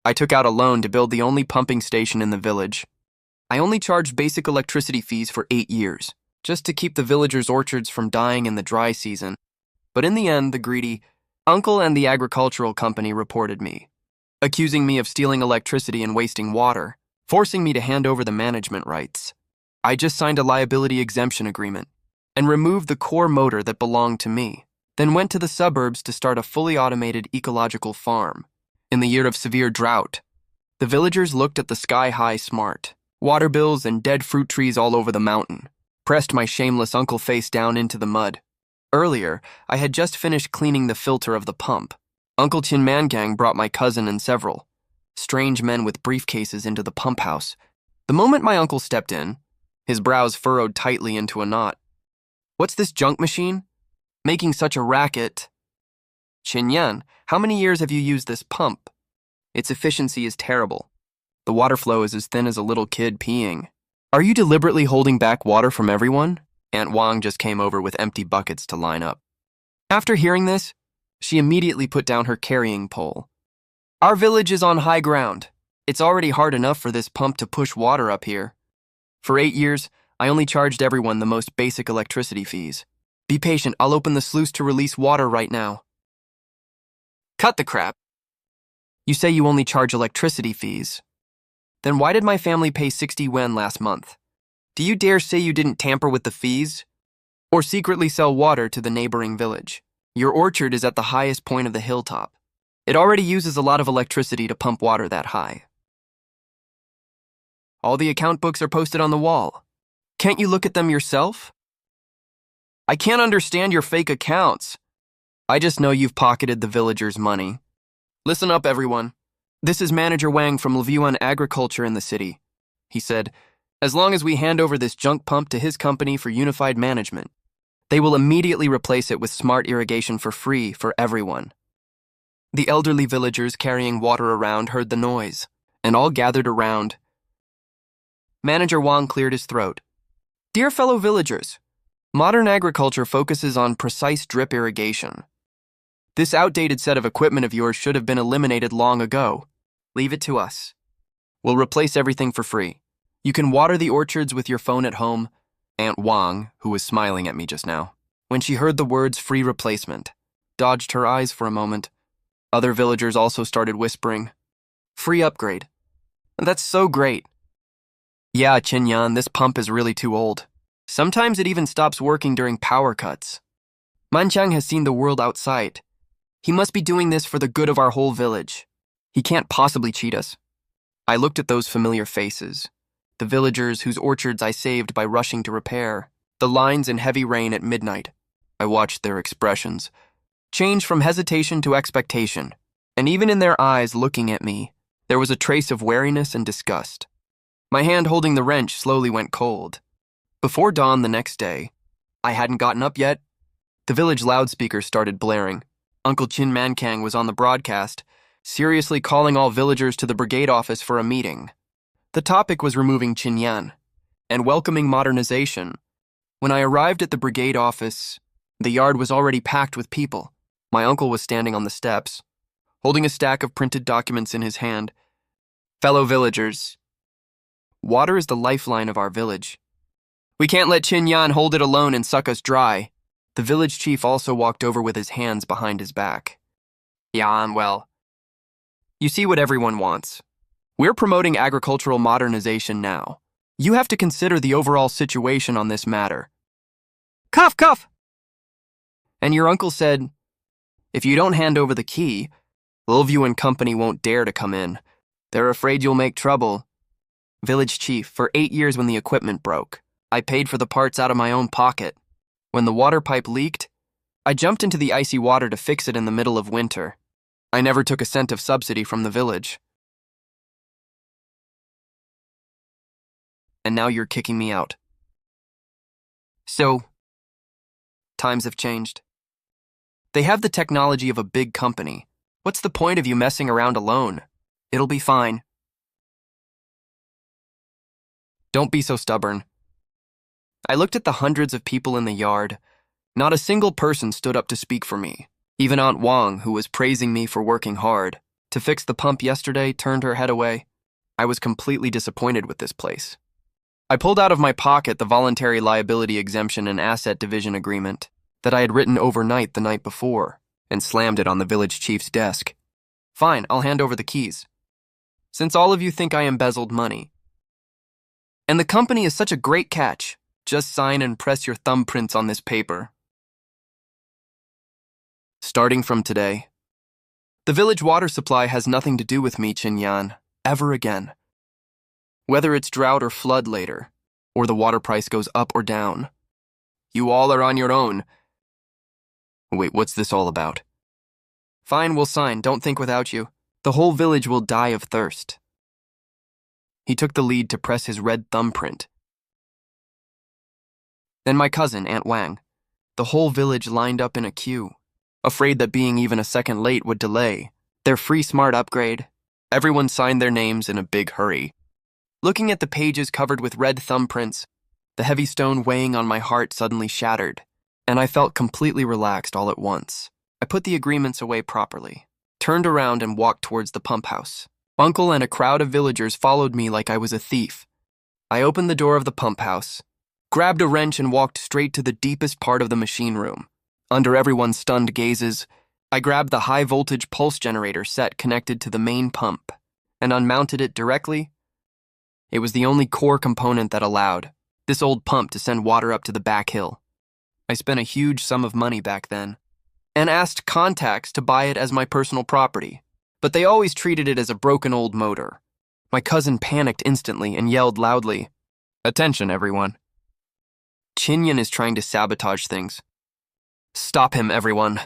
I took out a loan to build the only pumping station in the village. I only charged basic electricity fees for 8 years, just to keep the villagers' orchards from dying in the dry season. But in the end, the greedy uncle and the agricultural company reported me, accusing me of stealing electricity and wasting water, forcing me to hand over the management rights. I just signed a liability exemption agreement and removed the core motor that belonged to me, then went to the suburbs to start a fully automated ecological farm. In the year of severe drought, the villagers looked at the sky-high smart water bills and dead fruit trees all over the mountain, pressed my shameless uncle face down into the mud. Earlier, I had just finished cleaning the filter of the pump. Uncle Chin Mangang brought my cousin and several strange men with briefcases into the pump house. The moment my uncle stepped in, his brows furrowed tightly into a knot. "What's this junk machine? Making such a racket?" "Chin Yan, how many years have you used this pump? Its efficiency is terrible. The water flow is as thin as a little kid peeing. Are you deliberately holding back water from everyone?" Aunt Wang just came over with empty buckets to line up. After hearing this, she immediately put down her carrying pole. "Our village is on high ground. It's already hard enough for this pump to push water up here. For 8 years, I only charged everyone the most basic electricity fees. Be patient, I'll open the sluice to release water right now." "Cut the crap. You say you only charge electricity fees. Then why did my family pay 60 yuan last month? Do you dare say you didn't tamper with the fees? Or secretly sell water to the neighboring village? Your orchard is at the highest point of the hilltop. It already uses a lot of electricity to pump water that high. All the account books are posted on the wall. Can't you look at them yourself? I can't understand your fake accounts. I just know you've pocketed the villagers' money. Listen up, everyone. This is Manager Wang from Levuan Agriculture in the city," he said. "As long as we hand over this junk pump to his company for unified management, they will immediately replace it with smart irrigation for free for everyone." The elderly villagers carrying water around heard the noise, and all gathered around. Manager Wang cleared his throat. "Dear fellow villagers, modern agriculture focuses on precise drip irrigation. This outdated set of equipment of yours should have been eliminated long ago. Leave it to us. We'll replace everything for free. You can water the orchards with your phone at home." Aunt Wang, who was smiling at me just now, when she heard the words free replacement, dodged her eyes for a moment. Other villagers also started whispering, "Free upgrade. That's so great." "Yeah, Chin Yan, this pump is really too old. Sometimes it even stops working during power cuts. Manchang has seen the world outside. He must be doing this for the good of our whole village. He can't possibly cheat us." I looked at those familiar faces, the villagers whose orchards I saved by rushing to repair, the lines in heavy rain at midnight. I watched their expressions change from hesitation to expectation, and even in their eyes looking at me, there was a trace of wariness and disgust. My hand holding the wrench slowly went cold. Before dawn the next day, I hadn't gotten up yet. The village loudspeakers started blaring. Uncle Chin Mankang was on the broadcast, seriously calling all villagers to the brigade office for a meeting. The topic was removing Chin Yan and welcoming modernization. When I arrived at the brigade office, the yard was already packed with people. My uncle was standing on the steps, holding a stack of printed documents in his hand. "Fellow villagers, water is the lifeline of our village. We can't let Chin Yan hold it alone and suck us dry." The village chief also walked over with his hands behind his back. "Yan, well, you see what everyone wants. We're promoting agricultural modernization now. You have to consider the overall situation on this matter." "Cough, cough!" And your uncle said, "If you don't hand over the key, Lilview and Company won't dare to come in. They're afraid you'll make trouble." "Village chief, for 8 years when the equipment broke, I paid for the parts out of my own pocket. When the water pipe leaked, I jumped into the icy water to fix it in the middle of winter. I never took a cent of subsidy from the village. And now you're kicking me out. So, times have changed. They have the technology of a big company. What's the point of you messing around alone? It'll be fine. Don't be so stubborn." I looked at the hundreds of people in the yard. Not a single person stood up to speak for me. Even Aunt Wang, who was praising me for working hard, to fix the pump yesterday turned her head away. I was completely disappointed with this place. I pulled out of my pocket the voluntary liability exemption and asset division agreement that I had written overnight the night before and slammed it on the village chief's desk. Fine, I'll hand over the keys. Since all of you think I embezzled money, and the company is such a great catch, just sign and press your thumbprints on this paper. Starting from today, the village water supply has nothing to do with me, Chinyan, ever again. Whether it's drought or flood later, or the water price goes up or down, you all are on your own. Wait, what's this all about? Fine, we'll sign, don't think without you. The whole village will die of thirst. He took the lead to press his red thumbprint. Then my cousin, Aunt Wang. The whole village lined up in a queue, afraid that being even a second late would delay their free smart upgrade. Everyone signed their names in a big hurry. Looking at the pages covered with red thumbprints, the heavy stone weighing on my heart suddenly shattered, and I felt completely relaxed all at once. I put the agreements away properly, turned around and walked towards the pump house. Uncle and a crowd of villagers followed me like I was a thief. I opened the door of the pump house, grabbed a wrench and walked straight to the deepest part of the machine room. Under everyone's stunned gazes, I grabbed the high-voltage pulse generator set connected to the main pump and unmounted it directly. It was the only core component that allowed this old pump to send water up to the back hill. I spent a huge sum of money back then and asked contacts to buy it as my personal property, but they always treated it as a broken old motor. My cousin panicked instantly and yelled loudly, "Attention, everyone. Chinyan is trying to sabotage things. Stop him, everyone.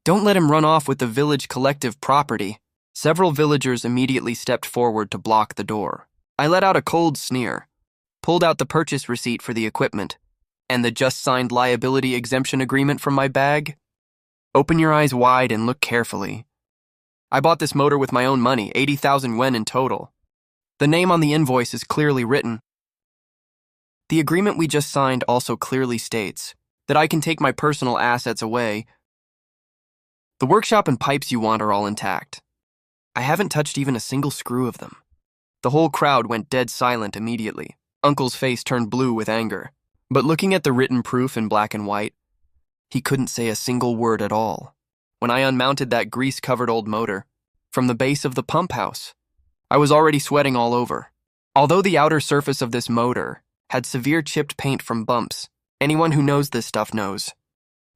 Don't let him run off with the village collective property." Several villagers immediately stepped forward to block the door. I let out a cold sneer, pulled out the purchase receipt for the equipment, and the just-signed liability exemption agreement from my bag. Open your eyes wide and look carefully. I bought this motor with my own money, 80,000 yen in total. The name on the invoice is clearly written. The agreement we just signed also clearly states that I can take my personal assets away. The workshop and pipes you want are all intact. I haven't touched even a single screw of them. The whole crowd went dead silent immediately. Uncle's face turned blue with anger, but looking at the written proof in black and white, he couldn't say a single word at all. When I unmounted that grease-covered old motor from the base of the pump house, I was already sweating all over. Although the outer surface of this motor had severe chipped paint from bumps, anyone who knows this stuff knows.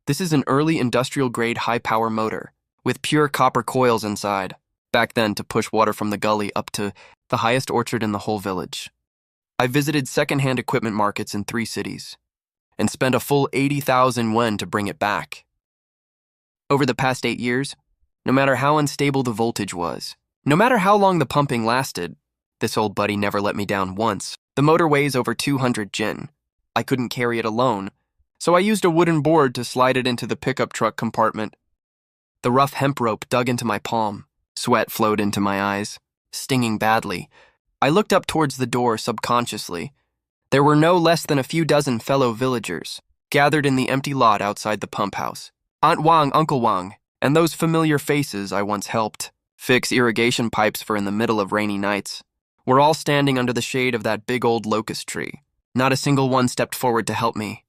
This is an early industrial-grade high-power motor with pure copper coils inside, back then to push water from the gully up to the highest orchard in the whole village. I visited second-hand equipment markets in 3 cities and spent a full 80,000 yen to bring it back. Over the past 8 years, no matter how unstable the voltage was, no matter how long the pumping lasted, this old buddy never let me down once. The motor weighs over 200 jin. I couldn't carry it alone, so I used a wooden board to slide it into the pickup truck compartment. The rough hemp rope dug into my palm. Sweat flowed into my eyes, stinging badly. I looked up towards the door subconsciously. There were no less than a few dozen fellow villagers gathered in the empty lot outside the pump house. Aunt Wang, Uncle Wang, and those familiar faces I once helped fix irrigation pipes for in the middle of rainy nights were all standing under the shade of that big old locust tree. Not a single one stepped forward to help me.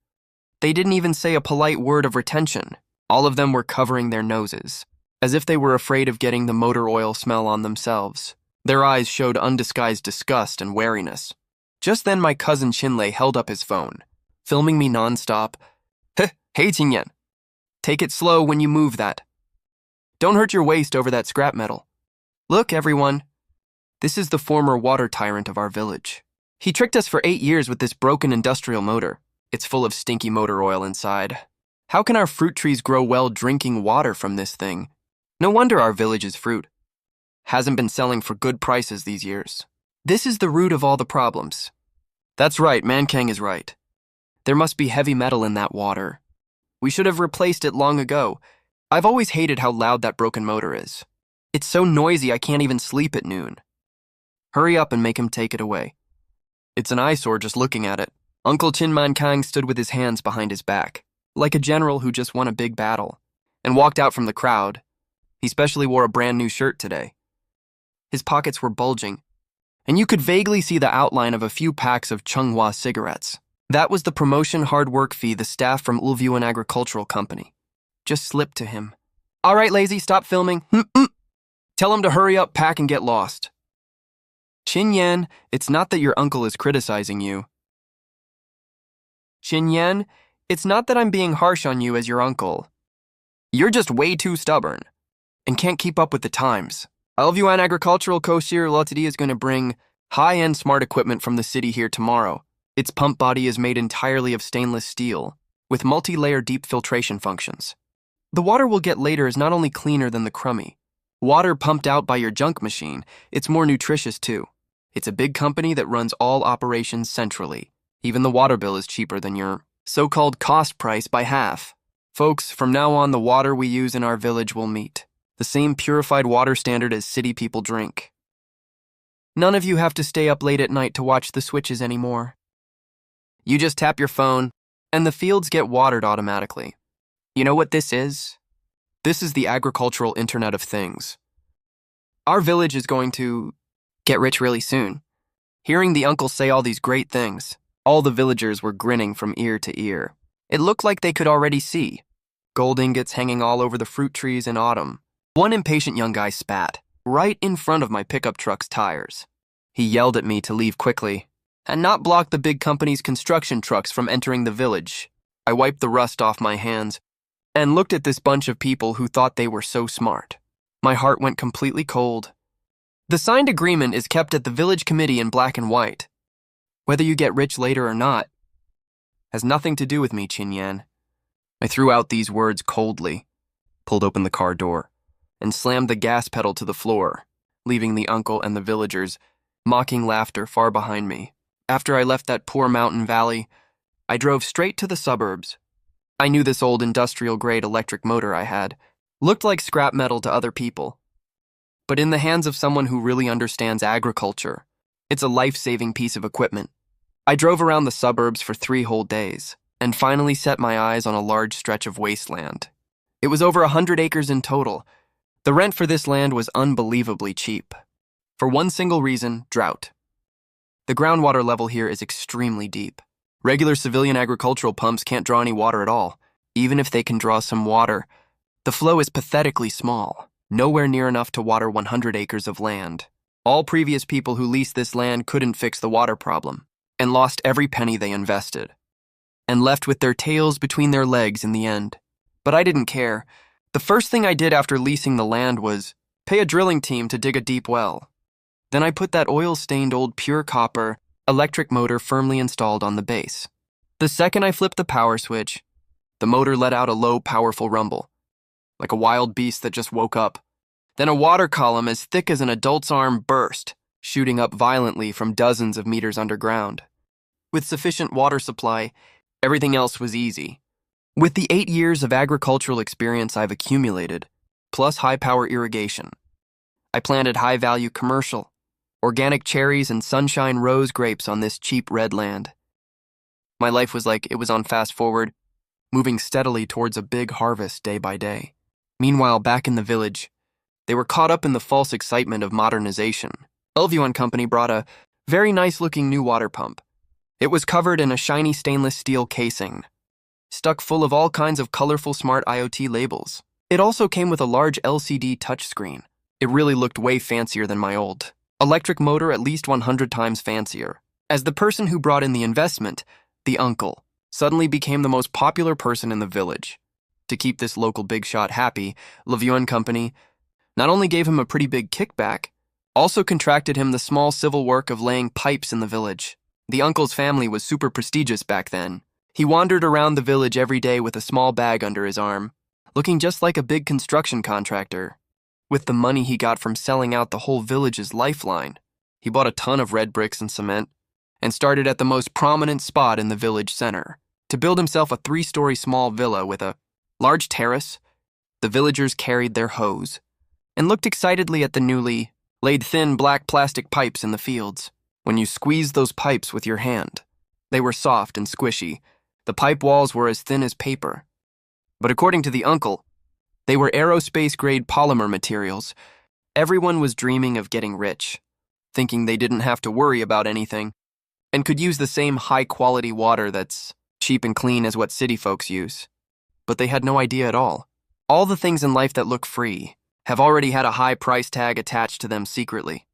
They didn't even say a polite word of retention. All of them were covering their noses, as if they were afraid of getting the motor oil smell on themselves. Their eyes showed undisguised disgust and wariness. Just then my cousin Chinlei held up his phone, filming me nonstop. Hey Qingyan, take it slow when you move that. Don't hurt your waist over that scrap metal. Look, everyone. This is the former water tyrant of our village. He tricked us for 8 years with this broken industrial motor. It's full of stinky motor oil inside. How can our fruit trees grow well drinking water from this thing? No wonder our village's fruit hasn't been selling for good prices these years. This is the root of all the problems. That's right, Mankang is right. There must be heavy metal in that water. We should have replaced it long ago. I've always hated how loud that broken motor is. It's so noisy I can't even sleep at noon. Hurry up and make him take it away. It's an eyesore just looking at it. Uncle Chin Mankang stood with his hands behind his back, like a general who just won a big battle, and walked out from the crowd. He specially wore a brand new shirt today. His pockets were bulging, and you could vaguely see the outline of a few packs of Chunghwa cigarettes. That was the promotion hard work fee the staff from Ulvyuan Agricultural Company just slipped to him. All right, lazy, stop filming. Tell him to hurry up, pack, and get lost. Qin Yan, it's not that your uncle is criticizing you. Qin Yan, it's not that I'm being harsh on you as your uncle. You're just way too stubborn and can't keep up with the times. Ulvyuan Agricultural Co-Shir Ltd is going to bring high-end smart equipment from the city here tomorrow. Its pump body is made entirely of stainless steel, with multi-layer deep filtration functions. The water we'll get later is not only cleaner than the crummy water pumped out by your junk machine, it's more nutritious too. It's a big company that runs all operations centrally. Even the water bill is cheaper than your so-called cost price by half. Folks, from now on, the water we use in our village will meet the same purified water standard as city people drink. None of you have to stay up late at night to watch the switches anymore. You just tap your phone, and the fields get watered automatically. You know what this is? This is the agricultural Internet of Things. Our village is going to get rich really soon. Hearing the uncle say all these great things, all the villagers were grinning from ear to ear. It looked like they could already see gold ingots hanging all over the fruit trees in autumn. One impatient young guy spat right in front of my pickup truck's tires. He yelled at me to leave quickly and not block the big company's construction trucks from entering the village. I wiped the rust off my hands and looked at this bunch of people who thought they were so smart. My heart went completely cold. The signed agreement is kept at the village committee in black and white. Whether you get rich later or not has nothing to do with me, Qin Yan. I threw out these words coldly, pulled open the car door, and slammed the gas pedal to the floor, leaving the uncle and the villagers mocking laughter far behind me. After I left that poor mountain valley, I drove straight to the suburbs. I knew this old industrial-grade electric motor I had looked like scrap metal to other people. But in the hands of someone who really understands agriculture, it's a life-saving piece of equipment. I drove around the suburbs for 3 whole days and finally set my eyes on a large stretch of wasteland. It was over 100 acres in total. The rent for this land was unbelievably cheap. For one single reason, drought. The groundwater level here is extremely deep. Regular civilian agricultural pumps can't draw any water at all. Even if they can draw some water, the flow is pathetically small, nowhere near enough to water 100 acres of land. All previous people who leased this land couldn't fix the water problem and lost every penny they invested, and left with their tails between their legs in the end. But I didn't care. The first thing I did after leasing the land was pay a drilling team to dig a deep well. Then I put that oil-stained old pure copper electric motor firmly installed on the base. The second I flipped the power switch, the motor let out a low, powerful rumble, like a wild beast that just woke up. Then a water column as thick as an adult's arm burst, shooting up violently from dozens of meters underground. With sufficient water supply, everything else was easy. With the 8 years of agricultural experience I've accumulated, plus high-power irrigation, I planted high-value commercial, organic cherries and sunshine rose grapes on this cheap red land. My life was like it was on fast forward, moving steadily towards a big harvest day by day. Meanwhile, back in the village, they were caught up in the false excitement of modernization. Ulvyuan Company brought a very nice-looking new water pump. It was covered in a shiny stainless steel casing, stuck full of all kinds of colorful smart IoT labels. It also came with a large LCD touchscreen. It really looked way fancier than my old electric motor, at least 100 times fancier. As the person who brought in the investment, the uncle suddenly became the most popular person in the village. To keep this local big shot happy, Ulvyuan Company not only gave him a pretty big kickback, also contracted him the small civil work of laying pipes in the village. The uncle's family was super prestigious back then. He wandered around the village every day with a small bag under his arm, looking just like a big construction contractor. With the money he got from selling out the whole village's lifeline, he bought a ton of red bricks and cement and started at the most prominent spot in the village center to build himself a 3-story small villa with a large terrace. The villagers carried their hoes and looked excitedly at the newly laid thin black plastic pipes in the fields. When you squeezed those pipes with your hand, they were soft and squishy. The pipe walls were as thin as paper. But according to the uncle, they were aerospace-grade polymer materials, Everyone was dreaming of getting rich, thinking they didn't have to worry about anything, and could use the same high-quality water that's cheap and clean as what city folks use. But they had no idea at all. All the things in life that look free have already had a high price tag attached to them secretly.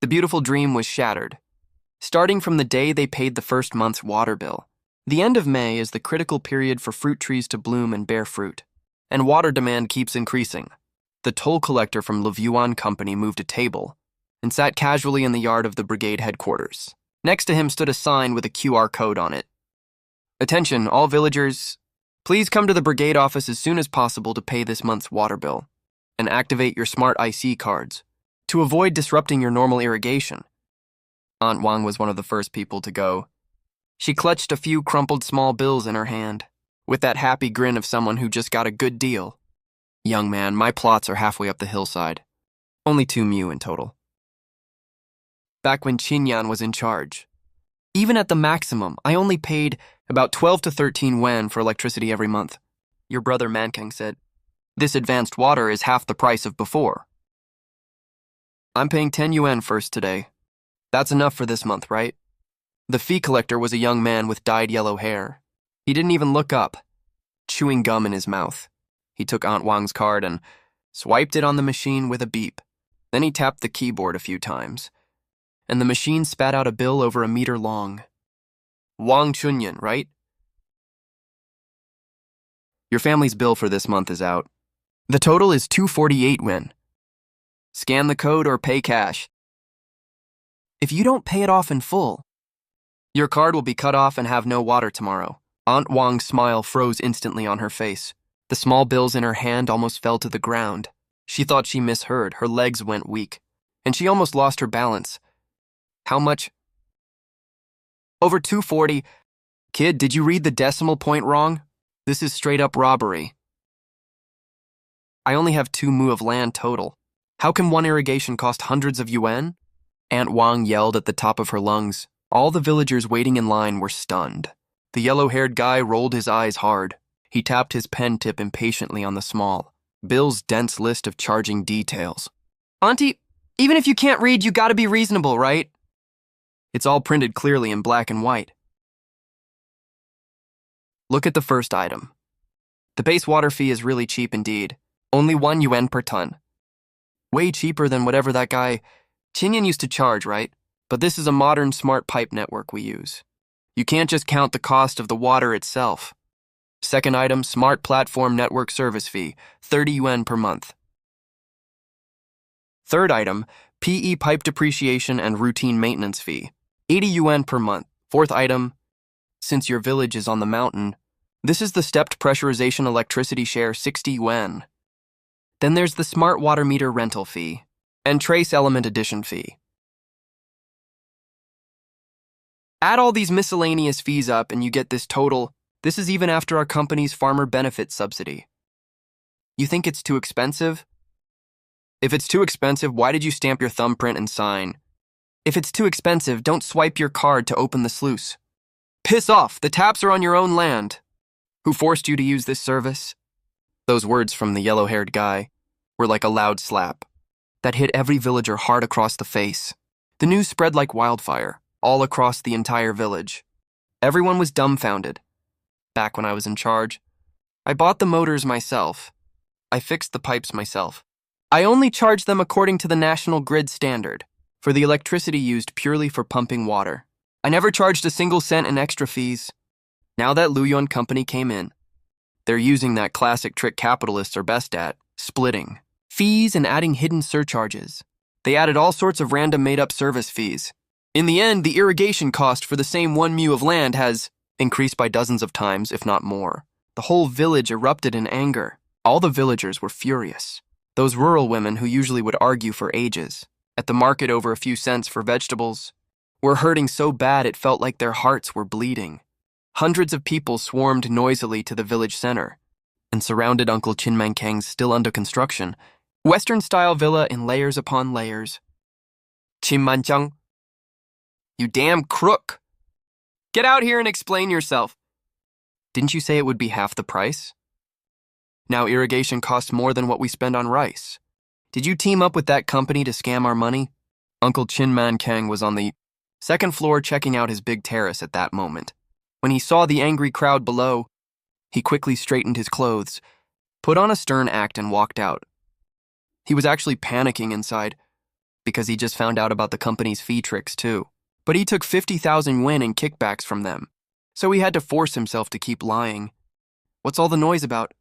The beautiful dream was shattered, starting from the day they paid the first month's water bill. The end of May is the critical period for fruit trees to bloom and bear fruit, and water demand keeps increasing. The toll collector from Levuan Company moved a table and sat casually in the yard of the brigade headquarters. Next to him stood a sign with a QR code on it. Attention, all villagers. Please come to the brigade office as soon as possible to pay this month's water bill and activate your smart IC cards to avoid disrupting your normal irrigation. Aunt Wang was one of the first people to go. She clutched a few crumpled small bills in her hand, with that happy grin of someone who just got a good deal. Young man, my plots are halfway up the hillside. Only 2 mu in total. Back when Qinyan was in charge, even at the maximum, I only paid about 12 to 13 yuan for electricity every month. Your brother Mankang said, this advanced water is half the price of before. I'm paying 10 yuan first today. That's enough for this month, right? The fee collector was a young man with dyed yellow hair. He didn't even look up, chewing gum in his mouth. He took Aunt Wang's card and swiped it on the machine with a beep. Then he tapped the keyboard a few times, and the machine spat out a bill over a meter long. Wang Chunyan, right? Your family's bill for this month is out. The total is 248 yuan. Scan the code or pay cash. If you don't pay it off in full, your card will be cut off and have no water tomorrow. Aunt Wang's smile froze instantly on her face. The small bills in her hand almost fell to the ground. She thought she misheard. Her legs went weak, and she almost lost her balance. How much? Over 240. Kid, did you read the decimal point wrong? This is straight up robbery. I only have 2 mu of land total. How can one irrigation cost hundreds of yuan? Aunt Wang yelled at the top of her lungs. All the villagers waiting in line were stunned. The yellow-haired guy rolled his eyes hard. He tapped his pen tip impatiently on the small, Bill's dense list of charging details. Auntie, even if you can't read, you gotta be reasonable, right? It's all printed clearly in black and white. Look at the first item. The base water fee is really cheap indeed. Only 1 yuan per ton. Way cheaper than whatever that guy Qinyan used to charge, right? But this is a modern smart pipe network we use. You can't just count the cost of the water itself. Second item, smart platform network service fee, 30 yuan per month. Third item, PE pipe depreciation and routine maintenance fee, 80 yuan per month. Fourth item, since your village is on the mountain, this is the stepped pressurization electricity share, 60 yuan. Then there's the smart water meter rental fee and trace element addition fee. Add all these miscellaneous fees up and you get this total. This is even after our company's farmer benefit subsidy. You think it's too expensive? If it's too expensive, why did you stamp your thumbprint and sign? If it's too expensive, don't swipe your card to open the sluice. Piss off, the taps are on your own land. Who forced you to use this service? Those words from the yellow-haired guy were like a loud slap that hit every villager hard across the face. The news spread like wildfire, all across the entire village. Everyone was dumbfounded. Back when I was in charge, I bought the motors myself. I fixed the pipes myself. I only charged them according to the national grid standard, for the electricity used purely for pumping water. I never charged a single cent in extra fees. Now that Luoyuan Company came in, they're using that classic trick capitalists are best at, splitting fees and adding hidden surcharges. They added all sorts of random made-up service fees. In the end, the irrigation cost for the same 1 mu of land has increased by dozens of times, if not more. The whole village erupted in anger. All the villagers were furious. Those rural women who usually would argue for ages, at the market over a few cents for vegetables, were hurting so bad it felt like their hearts were bleeding. Hundreds of people swarmed noisily to the village center and surrounded Uncle Qin Mankang's still under construction, Western-style villa in layers upon layers. Qin Manchang, you damn crook! Get out here and explain yourself. Didn't you say it would be half the price? Now irrigation costs more than what we spend on rice. Did you team up with that company to scam our money? Uncle Chin Man Kang was on the second floor checking out his big terrace at that moment. When he saw the angry crowd below, he quickly straightened his clothes, put on a stern act, and walked out. He was actually panicking inside because he just found out about the company's fee tricks too. But he took 50,000 yuan in kickbacks from them, so he had to force himself to keep lying. What's all the noise about?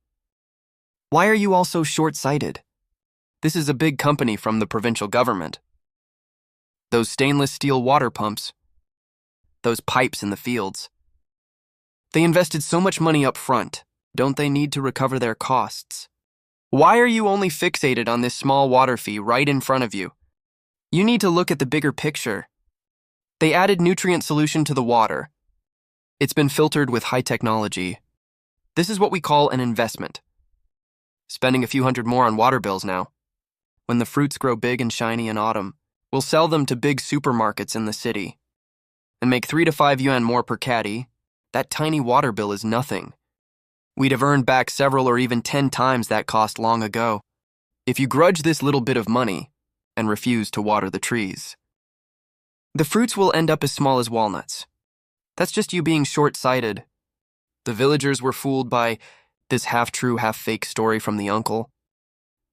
Why are you all so short-sighted? This is a big company from the provincial government. Those stainless steel water pumps, those pipes in the fields. They invested so much money up front. Don't they need to recover their costs? Why are you only fixated on this small water fee right in front of you? You need to look at the bigger picture. They added nutrient solution to the water. It's been filtered with high technology. This is what we call an investment. Spending a few hundred more on water bills now. When the fruits grow big and shiny in autumn, we'll sell them to big supermarkets in the city and make 3 to 5 yuan more per caddy. That tiny water bill is nothing. We'd have earned back several or even 10 times that cost long ago. If you grudge this little bit of money and refuse to water the trees, the fruits will end up as small as walnuts. That's just you being short-sighted. The villagers were fooled by this half-true, half-fake story from the uncle,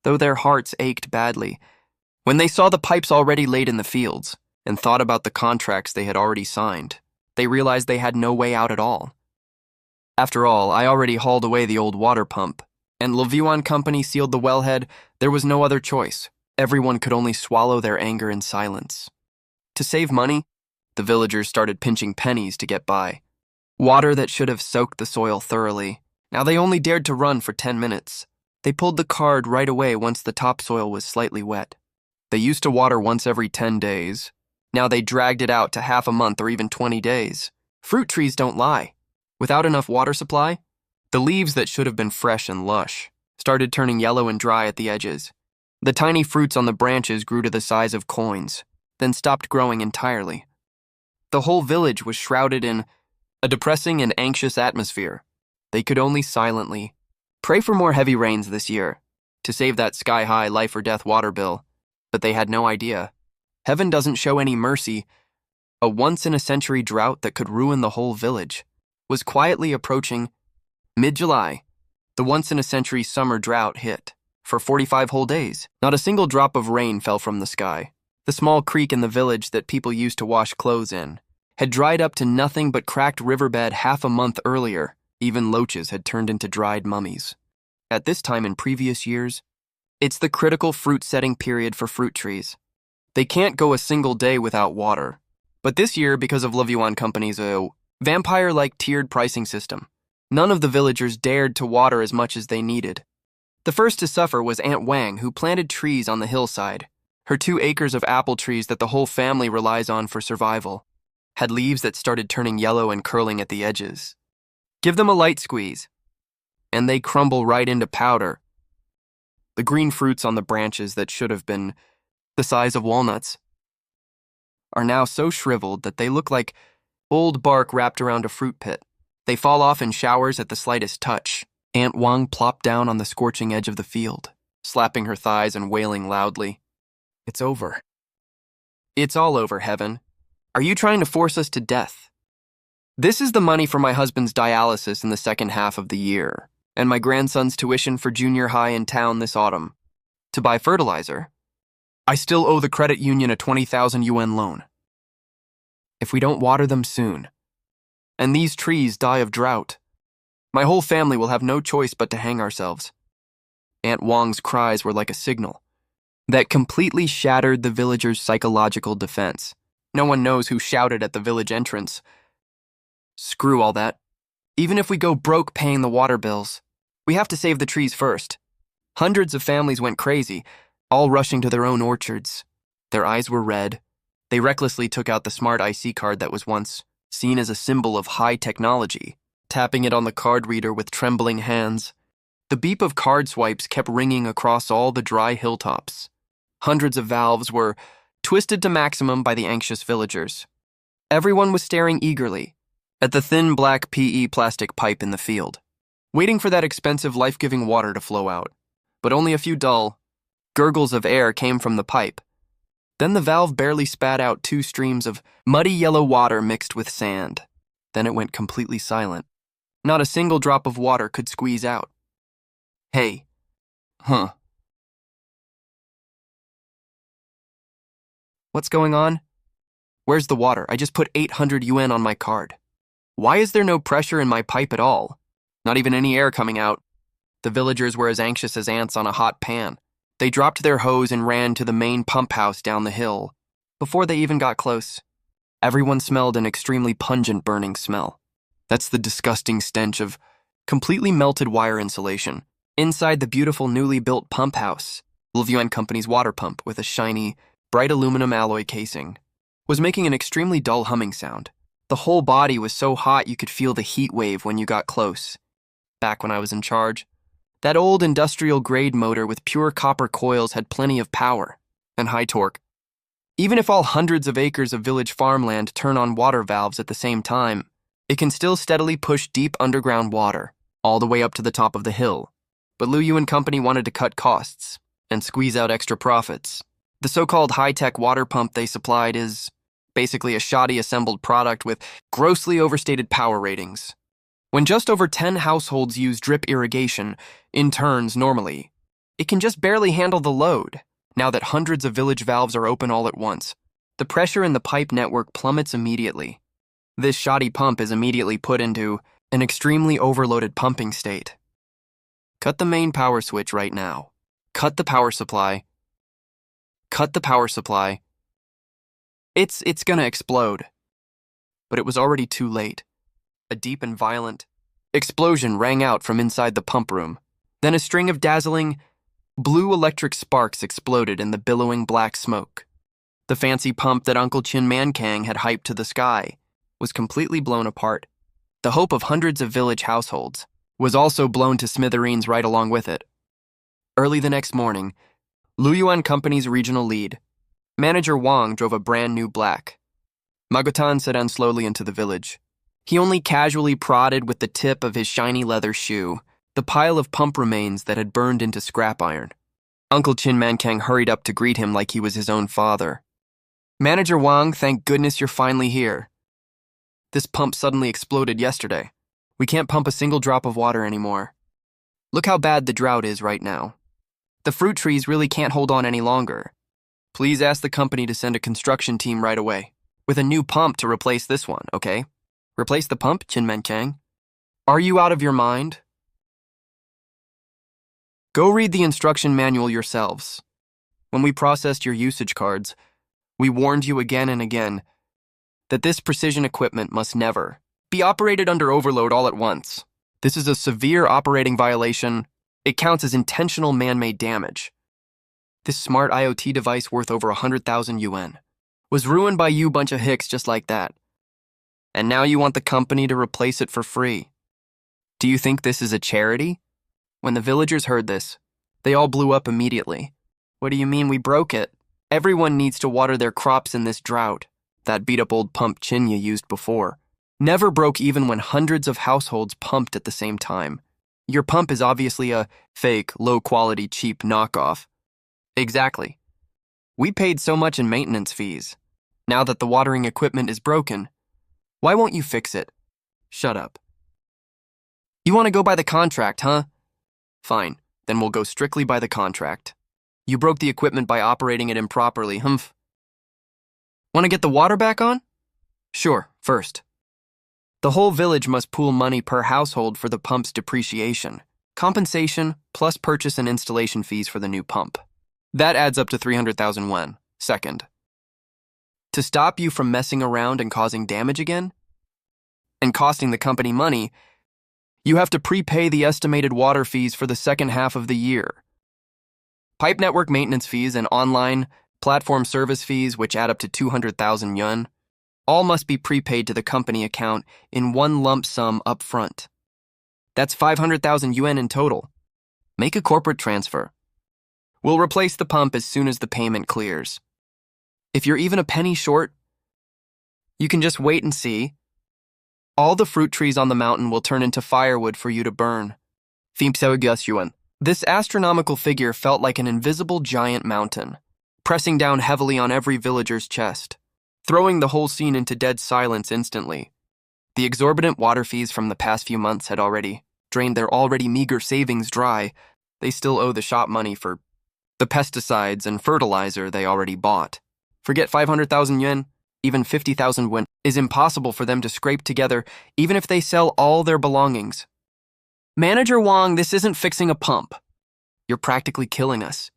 though their hearts ached badly when they saw the pipes already laid in the fields and thought about the contracts they had already signed. They realized they had no way out at all. After all, I already hauled away the old water pump, and Levuan Company sealed the wellhead. There was no other choice. Everyone could only swallow their anger in silence. To save money, the villagers started pinching pennies to get by. Water that should have soaked the soil thoroughly. Now they only dared to run for 10 minutes. They pulled the card right away once the topsoil was slightly wet. They used to water once every 10 days. Now they dragged it out to half a month or even 20 days. Fruit trees don't lie. Without enough water supply, the leaves that should have been fresh and lush started turning yellow and dry at the edges. The tiny fruits on the branches grew to the size of coins, then stopped growing entirely. The whole village was shrouded in a depressing and anxious atmosphere. They could only silently pray for more heavy rains this year to save that sky-high life-or-death water bill, but they had no idea. Heaven doesn't show any mercy. A once-in-a-century drought that could ruin the whole village was quietly approaching. Mid-July, the once-in-a-century summer drought hit. For 45 whole days, not a single drop of rain fell from the sky. The small creek in the village that people used to wash clothes in had dried up to nothing but cracked riverbed half a month earlier. Even loaches had turned into dried mummies. At this time in previous years, it's the critical fruit-setting period for fruit trees. They can't go a single day without water. But this year, because of Levuan Company's vampire-like tiered pricing system, none of the villagers dared to water as much as they needed. The first to suffer was Aunt Wang, who planted trees on the hillside. Her 2 acres of apple trees that the whole family relies on for survival had leaves that started turning yellow and curling at the edges. Give them a light squeeze, and they crumble right into powder. The green fruits on the branches that should have been the size of walnuts are now so shriveled that they look like old bark wrapped around a fruit pit. They fall off in showers at the slightest touch. Aunt Wang plopped down on the scorching edge of the field, slapping her thighs and wailing loudly. It's over. It's all over, Heaven. Are you trying to force us to death? This is the money for my husband's dialysis in the second half of the year, and my grandson's tuition for junior high in town this autumn. To buy fertilizer, I still owe the credit union a 20,000 yuan loan. If we don't water them soon, and these trees die of drought, my whole family will have no choice but to hang ourselves. Aunt Wang's cries were like a signal that completely shattered the villagers' psychological defense. No one knows who shouted at the village entrance. Screw all that. Even if we go broke paying the water bills, we have to save the trees first. Hundreds of families went crazy, all rushing to their own orchards. Their eyes were red. They recklessly took out the smart IC card that was once seen as a symbol of high technology, tapping it on the card reader with trembling hands. The beep of card swipes kept ringing across all the dry hilltops. Hundreds of valves were twisted to maximum by the anxious villagers. Everyone was staring eagerly at the thin black PE plastic pipe in the field, waiting for that expensive life-giving water to flow out. But only a few dull, Gurgles of air came from the pipe. Then the valve barely spat out 2 streams of muddy yellow water mixed with sand. Then it went completely silent. Not a single drop of water could squeeze out. Hey. Huh. What's going on? Where's the water? I just put 800 yuan on my card. Why is there no pressure in my pipe at all? Not even any air coming out. The villagers were as anxious as ants on a hot pan. They dropped their hose and ran to the main pump house down the hill. Before they even got close, everyone smelled an extremely pungent burning smell. That's the disgusting stench of completely melted wire insulation. Inside the beautiful newly built pump house, Luoyuan Company's water pump with a shiny, bright aluminum alloy casing was making an extremely dull humming sound. The whole body was so hot you could feel the heat wave when you got close. Back when I was in charge, that old industrial-grade motor with pure copper coils had plenty of power and high torque. Even if all hundreds of acres of village farmland turn on water valves at the same time, it can still steadily push deep underground water all the way up to the top of the hill. But Luoyuan Company wanted to cut costs and squeeze out extra profits. The so-called high-tech water pump they supplied is basically a shoddy assembled product with grossly overstated power ratings. When just over 10 households use drip irrigation in turns normally, it can just barely handle the load. Now that hundreds of village valves are open all at once, the pressure in the pipe network plummets immediately. This shoddy pump is immediately put into an extremely overloaded pumping state. Cut the main power switch right now. Cut the power supply. Cut the power supply. It's gonna explode. But it was already too late. A deep and violent explosion rang out from inside the pump room. Then a string of dazzling blue electric sparks exploded in the billowing black smoke. The fancy pump that Uncle Chin Man Kang had hyped to the sky was completely blown apart. The hope of hundreds of village households was also blown to smithereens right along with it. Early the next morning, Luoyuan Company's regional lead, Manager Wang, drove a brand new black Magotan sedan slowly into the village. He only casually prodded with the tip of his shiny leather shoe the pile of pump remains that had burned into scrap iron. Uncle Chin Man Kang hurried up to greet him like he was his own father. Manager Wang, thank goodness you're finally here. This pump suddenly exploded yesterday. We can't pump a single drop of water anymore. Look how bad the drought is right now. The fruit trees really can't hold on any longer. Please ask the company to send a construction team right away, with a new pump to replace this one, okay? Replace the pump, Chin Man Kang? Are you out of your mind? Go read the instruction manual yourselves. When we processed your usage cards, we warned you again and again that this precision equipment must never be operated under overload all at once. This is a severe operating violation. It counts as intentional man-made damage. This smart IoT device worth over 100,000 yuan was ruined by you bunch of hicks just like that. And now you want the company to replace it for free. Do you think this is a charity? When the villagers heard this, they all blew up immediately. What do you mean we broke it? Everyone needs to water their crops in this drought. That beat-up old pump Chinya used before never broke even when hundreds of households pumped at the same time. Your pump is obviously a fake, low-quality, cheap knockoff. Exactly. We paid so much in maintenance fees. Now that the watering equipment is broken, why won't you fix it? Shut up. You want to go by the contract, huh? Fine, then we'll go strictly by the contract. You broke the equipment by operating it improperly, humph. Want to get the water back on? Sure, first. The whole village must pool money per household for the pump's depreciation, compensation, plus purchase and installation fees for the new pump. That adds up to 300,000 yuan. Second. To stop you from messing around and causing damage again, and costing the company money, you have to prepay the estimated water fees for the second half of the year. Pipe network maintenance fees and online platform service fees, which add up to 200,000 yuan, all must be prepaid to the company account in one lump sum up front. That's 500,000 yuan in total. Make a corporate transfer. We'll replace the pump as soon as the payment clears. If you're even a penny short, you can just wait and see. All the fruit trees on the mountain will turn into firewood for you to burn. 500,000 yuan. This astronomical figure felt like an invisible giant mountain, pressing down heavily on every villager's chest, throwing the whole scene into dead silence instantly. The exorbitant water fees from the past few months had already drained their already meager savings dry. They still owe the shop money for the pesticides and fertilizer they already bought. Forget 500,000 yuan, even 50,000 yuan is impossible for them to scrape together even if they sell all their belongings. Manager Wang, this isn't fixing a pump. You're practically killing us.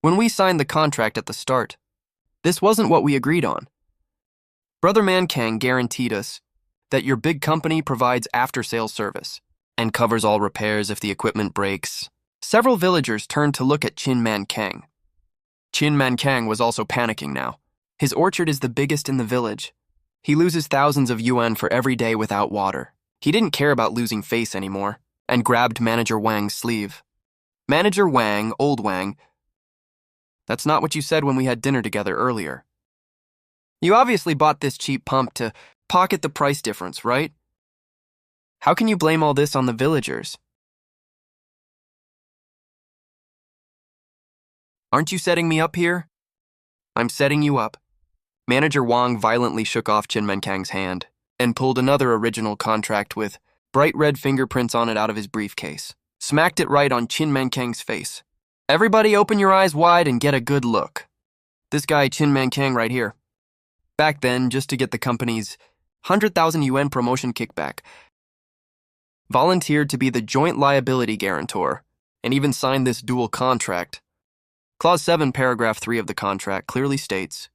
When we signed the contract at the start, this wasn't what we agreed on. Brother Man Kang guaranteed us that your big company provides after-sales service and covers all repairs if the equipment breaks. Several villagers turned to look at Qin Man Kang. Qin Man Kang was also panicking now. His orchard is the biggest in the village. He loses thousands of yuan for every day without water. He didn't care about losing face anymore and grabbed Manager Wang's sleeve. Manager Wang, old Wang, that's not what you said when we had dinner together earlier. You obviously bought this cheap pump to pocket the price difference, right? How can you blame all this on the villagers? Aren't you setting me up here? I'm setting you up. Manager Wang violently shook off Qin Man Kang's hand and pulled another original contract with bright red fingerprints on it out of his briefcase, smacked it right on Qin Man Kang's face. Everybody open your eyes wide and get a good look. This guy Qin Man Kang right here. Back then, just to get the company's 100,000 yuan promotion kickback, volunteered to be the joint liability guarantor and even signed this dual contract. Clause 7, paragraph 3 of the contract clearly states,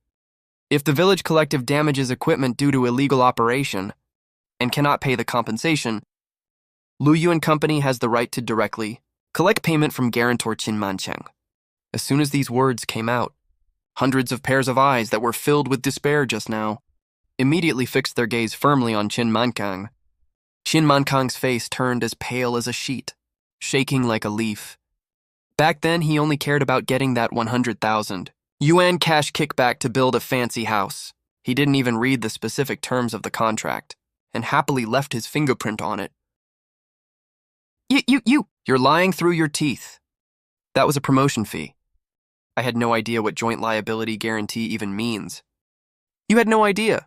if the village collective damages equipment due to illegal operation and cannot pay the compensation, Lu Yuan Company has the right to directly collect payment from guarantor Qin Man Kang. As soon as these words came out, hundreds of pairs of eyes that were filled with despair just now immediately fixed their gaze firmly on Qin Man Kang. Qin Man Kang's face turned as pale as a sheet, shaking like a leaf. Back then, he only cared about getting that 100,000 yuan cash kickback to build a fancy house. He didn't even read the specific terms of the contract and happily left his fingerprint on it. You're lying through your teeth. That was a promotion fee. I had no idea what joint liability guarantee even means. You had no idea.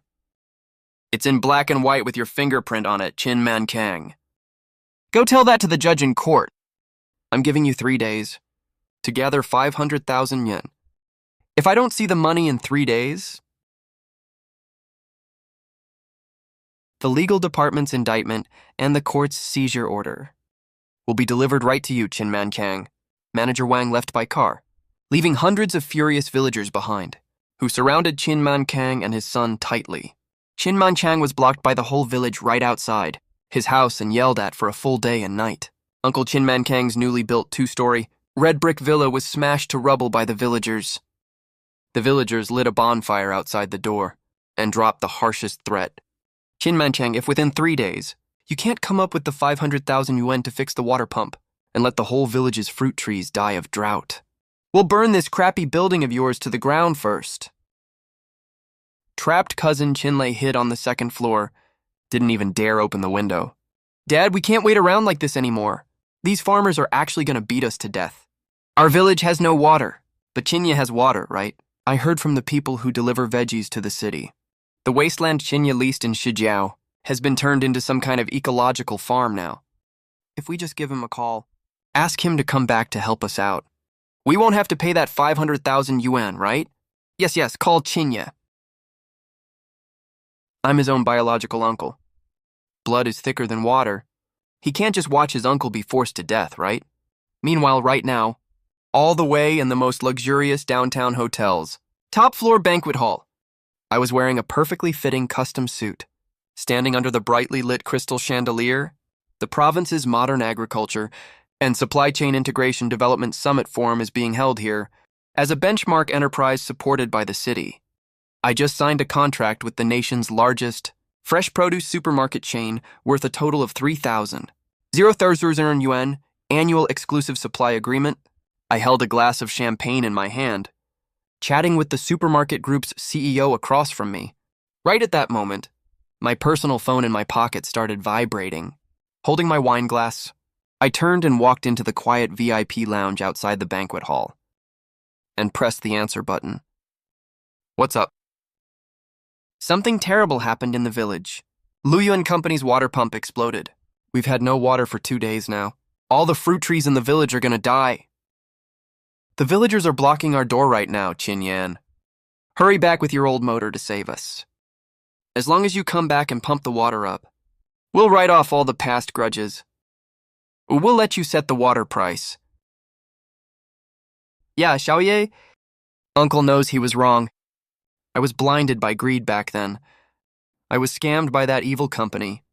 It's in black and white with your fingerprint on it, Qin Man Kang. Go tell that to the judge in court. I'm giving you 3 days to gather 500,000 yuan. If I don't see the money in 3 days, the legal department's indictment and the court's seizure order will be delivered right to you, Qin Man Kang. Manager Wang left by car, leaving hundreds of furious villagers behind, who surrounded Qin Man Kang and his son tightly. Qin Man Kang was blocked by the whole village right outside his house and yelled at for a full day and night. Uncle Qin Man Kang's newly built 2-story red brick villa was smashed to rubble by the villagers. The villagers lit a bonfire outside the door and dropped the harshest threat. Qin Man Kang, if within 3 days you can't come up with the 500,000 yuan to fix the water pump and let the whole village's fruit trees die of drought, we'll burn this crappy building of yours to the ground first. Trapped cousin Qinlei hid on the 2nd floor, didn't even dare open the window. Dad, we can't wait around like this anymore. These farmers are actually going to beat us to death. Our village has no water, but Qinya has water, right? I heard from the people who deliver veggies to the city. The wasteland Qinya leased in Shijiao has been turned into some kind of ecological farm now. If we just give him a call, ask him to come back to help us out, we won't have to pay that 500,000 yuan, right? Yes, call Qinya. I'm his own biological uncle. Blood is thicker than water. He can't just watch his uncle be forced to death, right? Meanwhile, right now, all the way in the most luxurious downtown hotels, top-floor banquet hall, I was wearing a perfectly fitting custom suit, standing under the brightly lit crystal chandelier, the province's modern agriculture and supply chain integration development summit forum is being held here as a benchmark enterprise supported by the city. I just signed a contract with the nation's largest fresh produce supermarket chain worth a total of 3,000 yuan annual exclusive supply agreement. I held a glass of champagne in my hand, chatting with the supermarket group's CEO across from me. Right at that moment, my personal phone in my pocket started vibrating. Holding my wine glass, I turned and walked into the quiet VIP lounge outside the banquet hall and pressed the answer button. What's up? Something terrible happened in the village. Luyu and Company's water pump exploded. We've had no water for 2 days now. All the fruit trees in the village are gonna die. The villagers are blocking our door right now, Qin Yan. Hurry back with your old motor to save us. As long as you come back and pump the water up, we'll write off all the past grudges. We'll let you set the water price. Yeah, Xiaoye? Uncle knows he was wrong. I was blinded by greed back then. I was scammed by that evil company.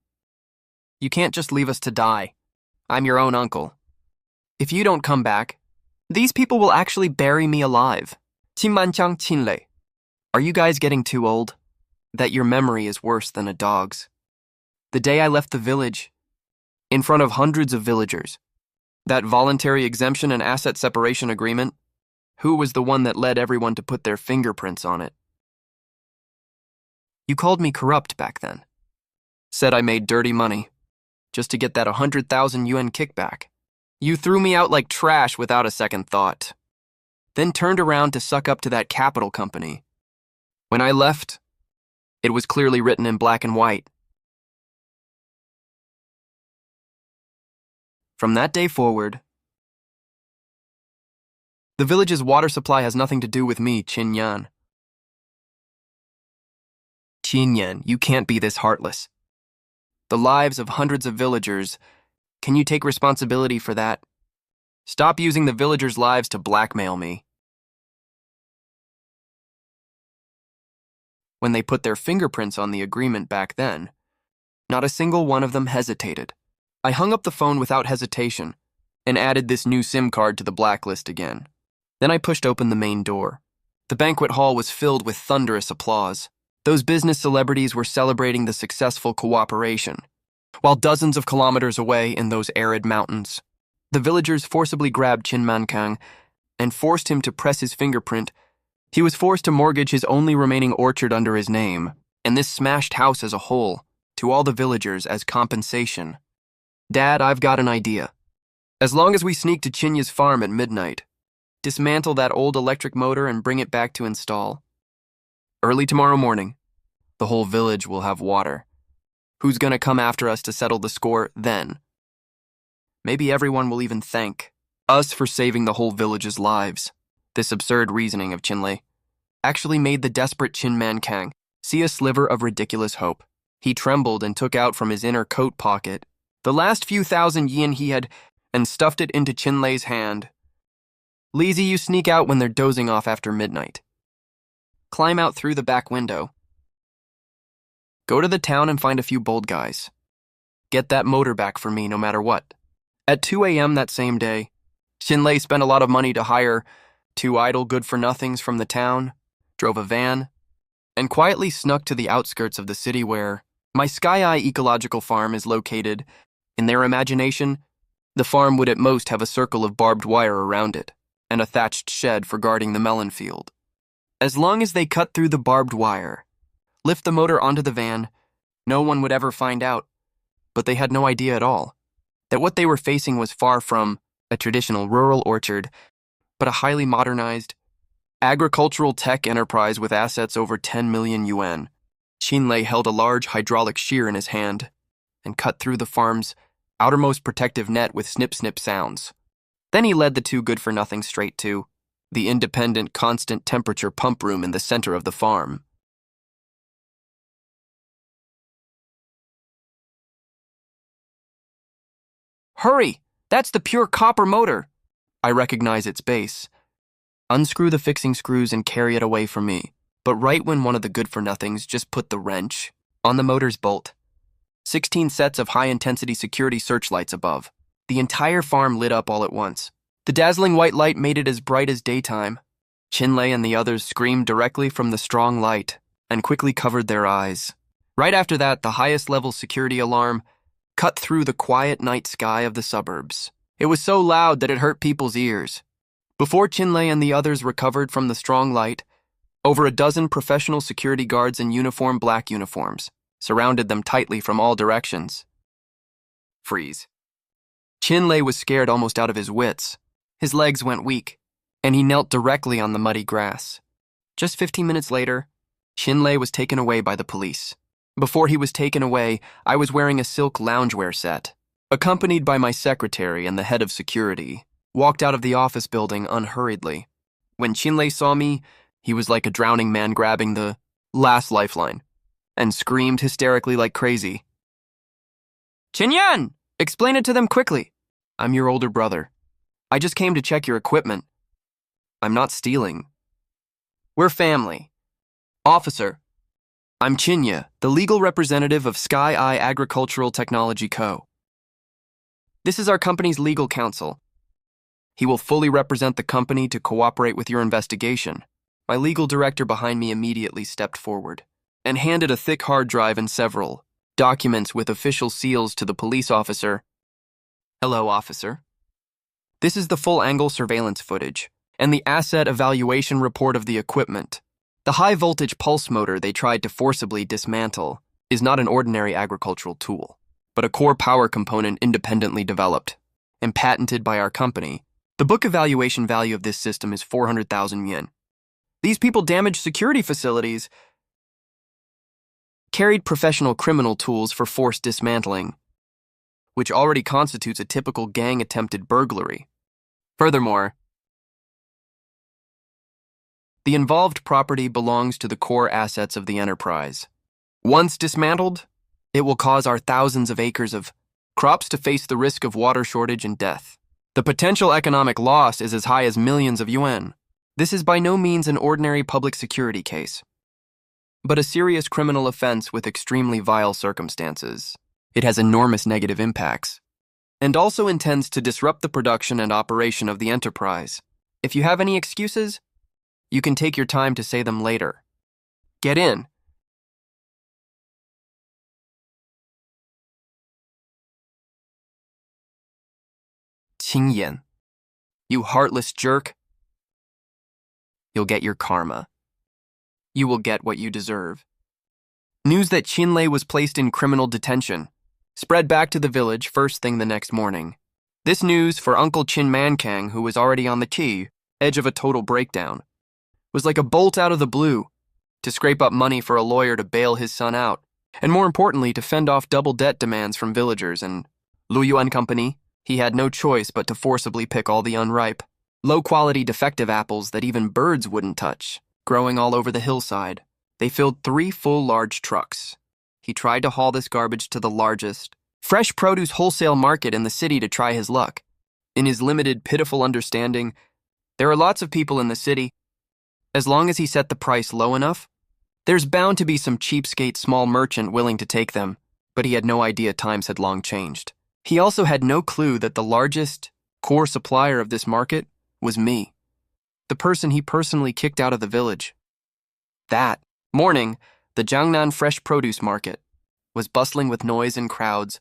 You can't just leave us to die. I'm your own uncle. If you don't come back, these people will actually bury me alive. Qinmanqiang Qinlei. Are you guys getting too old? That your memory is worse than a dog's. The day I left the village, in front of hundreds of villagers, that voluntary exemption and asset separation agreement, who was the one that led everyone to put their fingerprints on it? You called me corrupt back then. Said I made dirty money, just to get that 100,000 yuan kickback. You threw me out like trash without a second thought. Then turned around to suck up to that capital company. When I left, it was clearly written in black and white. From that day forward, the village's water supply has nothing to do with me, Qin Yan. Qin Yan, you can't be this heartless. The lives of hundreds of villagers, can you take responsibility for that? Stop using the villagers' lives to blackmail me. When they put their fingerprints on the agreement back then, not a single one of them hesitated. I hung up the phone without hesitation and added this new SIM card to the blacklist again. Then I pushed open the main door. The banquet hall was filled with thunderous applause. Those business celebrities were celebrating the successful cooperation, while dozens of kilometers away in those arid mountains, the villagers forcibly grabbed Qinmanqiang and forced him to press his fingerprint. He was forced to mortgage his only remaining orchard under his name, and this smashed house as a whole, to all the villagers as compensation. Dad, I've got an idea. As long as we sneak to Chinya's farm at midnight, dismantle that old electric motor and bring it back to install. Early tomorrow morning, the whole village will have water. Who's gonna come after us to settle the score then? Maybe everyone will even thank us for saving the whole village's lives. This absurd reasoning of Qinlei actually made the desperate Qinmanqiang see a sliver of ridiculous hope. He trembled and took out from his inner coat pocket the last few thousand yen he had and stuffed it into Qinlei's hand. Lazy, you sneak out when they're dozing off after midnight. Climb out through the back window. Go to the town and find a few bold guys. Get that motor back for me no matter what. At 2 a.m. that same day, Qinlei spent a lot of money to hire 2 idle good-for-nothings from the town, drove a van, and quietly snuck to the outskirts of the city where my Sky Eye ecological farm is located. In their imagination, the farm would at most have a circle of barbed wire around it and a thatched shed for guarding the melon field. As long as they cut through the barbed wire, lift the motor onto the van, no one would ever find out. But they had no idea at all that what they were facing was far from a traditional rural orchard, but a highly modernized, agricultural tech enterprise with assets over 10 million yuan. Qinlei held a large hydraulic shear in his hand and cut through the farm's outermost protective net with snip-snip sounds. Then he led the 2 good-for-nothings straight to the independent constant temperature pump room in the center of the farm. Hurry! That's the pure copper motor! I recognize its base. Unscrew the fixing screws and carry it away from me. But right when one of the good-for-nothings just put the wrench on the motor's bolt, 16 sets of high-intensity security searchlights above. The entire farm lit up all at once. The dazzling white light made it as bright as daytime. Qinlei and the others screamed directly from the strong light and quickly covered their eyes. Right after that, the highest-level security alarm cut through the quiet night sky of the suburbs. It was so loud that it hurt people's ears. Before Qinlei and the others recovered from the strong light, over a dozen professional security guards in black uniforms surrounded them tightly from all directions. Freeze. Chinlei was scared almost out of his wits. His legs went weak, and he knelt directly on the muddy grass. Just 15 minutes later, Chinlei was taken away by the police. Before he was taken away, I was wearing a silk loungewear set. Accompanied by my secretary and the head of security, walked out of the office building unhurriedly. When Chinlei saw me, he was like a drowning man grabbing the last lifeline and screamed hysterically like crazy. "Chinyan! Explain it to them quickly. I'm your older brother. I just came to check your equipment. I'm not stealing. We're family. Officer, I'm Chinya, the legal representative of Sky Eye Agricultural Technology Co. This is our company's legal counsel. He will fully represent the company to cooperate with your investigation." My legal director behind me immediately stepped forward and handed a thick hard drive and several documents with official seals to the police officer. "Hello, officer. This is the full-angle surveillance footage and the asset evaluation report of the equipment. The high-voltage pulse motor they tried to forcibly dismantle is not an ordinary agricultural tool, but a core power component independently developed and patented by our company. The book evaluation value of this system is 400,000 yen. These people damaged security facilities, carried professional criminal tools for forced dismantling, which already constitutes a typical gang-attempted burglary. Furthermore, the involved property belongs to the core assets of the enterprise. Once dismantled, it will cause our thousands of acres of crops to face the risk of water shortage and death. The potential economic loss is as high as millions of yuan. This is by no means an ordinary public security case, but a serious criminal offense with extremely vile circumstances. It has enormous negative impacts, and also intends to disrupt the production and operation of the enterprise. If you have any excuses, you can take your time to say them later. Get in." "Qingyan, you heartless jerk. You'll get your karma. You will get what you deserve." News that Chinlei was placed in criminal detention spread back to the village first thing the next morning. This news for Uncle Chin Mankang, who was already on the edge of a total breakdown, was like a bolt out of the blue to scrape up money for a lawyer to bail his son out, and more importantly, to fend off double debt demands from villagers and Lu Yuan Company. He had no choice but to forcibly pick all the unripe, low-quality defective apples that even birds wouldn't touch, growing all over the hillside. They filled 3 full large trucks. He tried to haul this garbage to the largest fresh produce wholesale market in the city to try his luck. In his limited, pitiful understanding, there are lots of people in the city. As long as he set the price low enough, there's bound to be some cheapskate small merchant willing to take them, but he had no idea times had long changed. He also had no clue that the largest core supplier of this market was me, the person he personally kicked out of the village. That morning, the Jiangnan Fresh Produce Market was bustling with noise and crowds.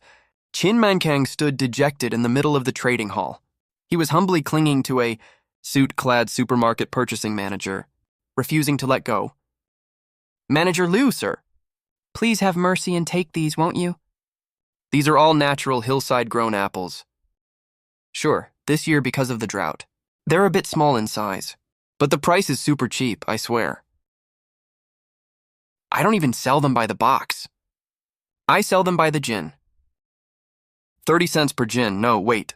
Chin Mankang stood dejected in the middle of the trading hall. He was humbly clinging to a suit-clad supermarket purchasing manager, refusing to let go. "Manager Liu, sir. Please have mercy and take these, won't you? These are all natural hillside-grown apples. Sure, this year because of the drought. They're a bit small in size, but the price is super cheap, I swear. I don't even sell them by the box. I sell them by the jin. 30 cents per jin, no, wait.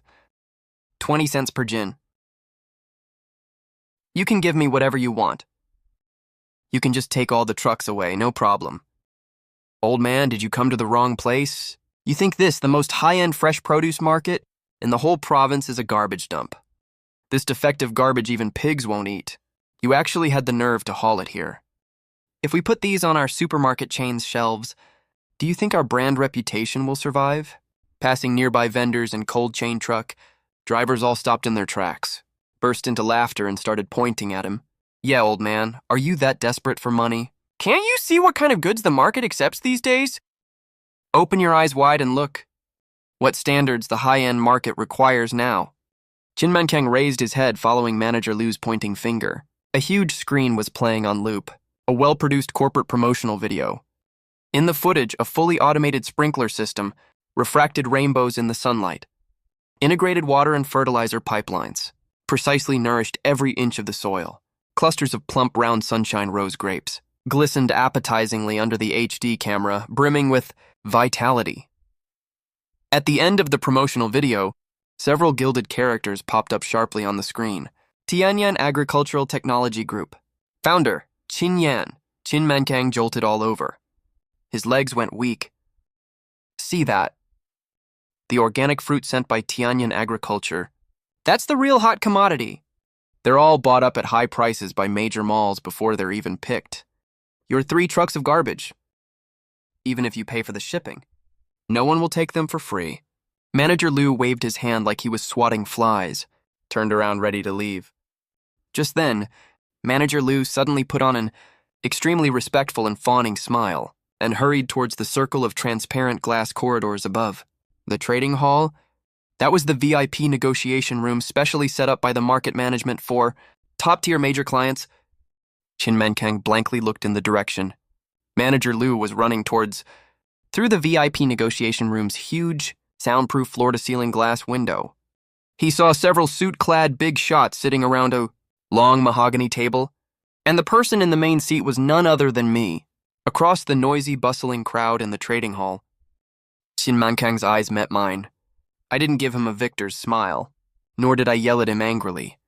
20 cents per jin. You can give me whatever you want. You can just take all the trucks away, no problem. Old man, did you come to the wrong place? You think this, the most high-end fresh produce market in the whole province, is a garbage dump. This defective garbage even pigs won't eat. You actually had the nerve to haul it here. If we put these on our supermarket chain's shelves, do you think our brand reputation will survive?" Passing nearby vendors and cold chain truck, drivers all stopped in their tracks, burst into laughter and started pointing at him. "Yeah, old man, are you that desperate for money? Can't you see what kind of goods the market accepts these days? Open your eyes wide and look. What standards the high-end market requires now." Chin Mankang raised his head following Manager Liu's pointing finger. A huge screen was playing on loop, a well-produced corporate promotional video. In the footage, a fully automated sprinkler system refracted rainbows in the sunlight. Integrated water and fertilizer pipelines precisely nourished every inch of the soil. Clusters of plump, round sunshine rose grapes glistened appetizingly under the HD camera, brimming with vitality. At the end of the promotional video, several gilded characters popped up sharply on the screen. Tianyan Agricultural Technology Group. Founder, Qin Yan. Qin Mankang jolted all over. His legs went weak. See that? The organic fruit sent by Tianyan Agriculture. That's the real hot commodity. They're all bought up at high prices by major malls before they're even picked. Your 3 trucks of garbage. Even if you pay for the shipping, no one will take them for free. Manager Liu waved his hand like he was swatting flies, turned around ready to leave. Just then, Manager Liu suddenly put on an extremely respectful and fawning smile and hurried towards the circle of transparent glass corridors above. The trading hall? That was the VIP negotiation room specially set up by the market management for top-tier major clients. Qin Mankang blankly looked in the direction. Manager Liu was running through the VIP negotiation room's huge, soundproof floor-to-ceiling glass window. He saw several suit-clad big shots sitting around a long mahogany table, and the person in the main seat was none other than me. Across the noisy, bustling crowd in the trading hall, Qin Mankang's eyes met mine. I didn't give him a victor's smile, nor did I yell at him angrily.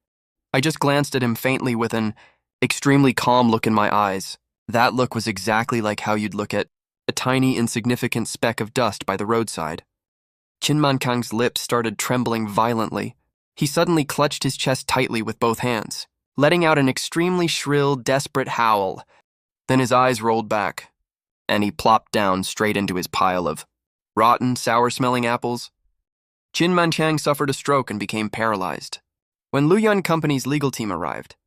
I just glanced at him faintly with an extremely calm look in my eyes. That look was exactly like how you'd look at a tiny, insignificant speck of dust by the roadside. Qin Mankang's lips started trembling violently. He suddenly clutched his chest tightly with both hands, letting out an extremely shrill, desperate howl. Then his eyes rolled back, and he plopped down straight into his pile of rotten, sour-smelling apples. Qin Mankang suffered a stroke and became paralyzed. When Luoyuan Company's legal team arrived,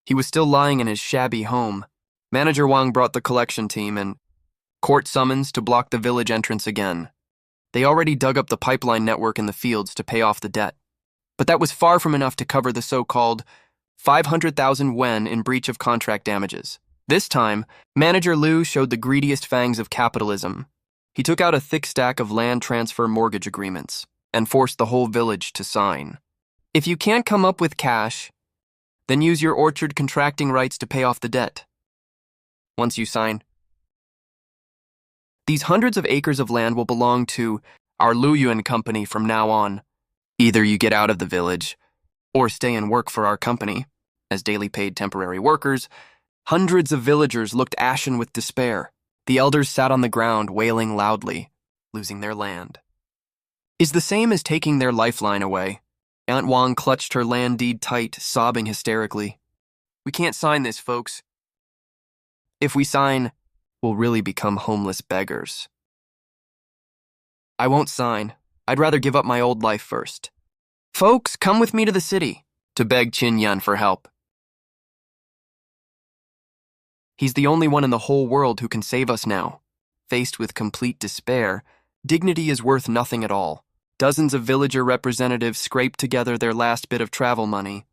he was still lying in his shabby home. Manager Wang brought the collection team and court summons to block the village entrance again. They already dug up the pipeline network in the fields to pay off the debt, but that was far from enough to cover the so-called 500,000 yuan in breach of contract damages. This time, Manager Liu showed the greediest fangs of capitalism. He took out a thick stack of land transfer mortgage agreements and forced the whole village to sign. If you can't come up with cash, then use your orchard contracting rights to pay off the debt. Once you sign, these hundreds of acres of land will belong to our Luoyuan Company from now on. Either you get out of the village, or stay and work for our company. As daily paid temporary workers, hundreds of villagers looked ashen with despair. The elders sat on the ground, wailing loudly, losing their land is the same as taking their lifeline away. Aunt Wang clutched her land deed tight, sobbing hysterically. We can't sign this, folks. If we sign, we'll really become homeless beggars. I won't sign. I'd rather give up my old life first. Folks, come with me to the city to beg Qin Yan for help. He's the only one in the whole world who can save us now. Faced with complete despair, dignity is worth nothing at all. Dozens of villager representatives scraped together their last bit of travel money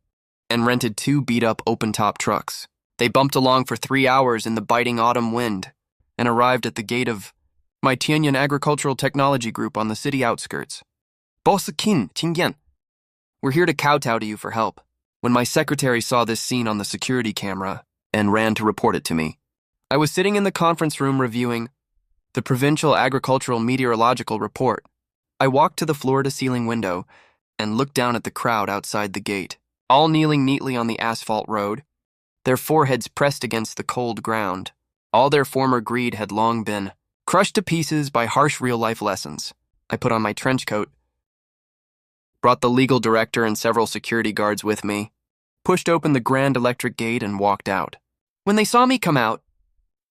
and rented 2 beat-up open-top trucks. They bumped along for 3 hours in the biting autumn wind and arrived at the gate of my Tianyan Agricultural Technology Group on the city outskirts. Boss Qin, Qingyan, we're here to kowtow to you for help. When my secretary saw this scene on the security camera and ran to report it to me, I was sitting in the conference room reviewing the Provincial Agricultural Meteorological Report. I walked to the floor-to-ceiling window and looked down at the crowd outside the gate, all kneeling neatly on the asphalt road, their foreheads pressed against the cold ground. All their former greed had long been crushed to pieces by harsh real-life lessons. I put on my trench coat, brought the legal director and several security guards with me, pushed open the grand electric gate and walked out. When they saw me come out,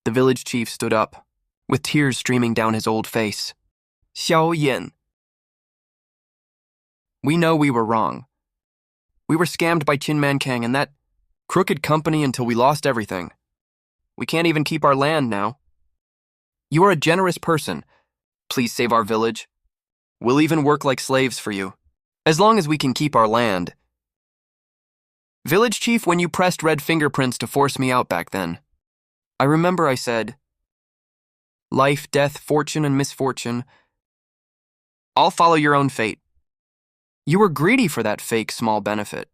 the village chief stood up, with tears streaming down his old face. Xiao Yin. We know we were wrong. We were scammed by Qin Mankang and that crooked company until we lost everything. We can't even keep our land now. You are a generous person. Please save our village. We'll even work like slaves for you, as long as we can keep our land. Village chief, when you pressed red fingerprints to force me out back then, I remember I said, life, death, fortune, and misfortune, I'll follow your own fate. You were greedy for that fake small benefit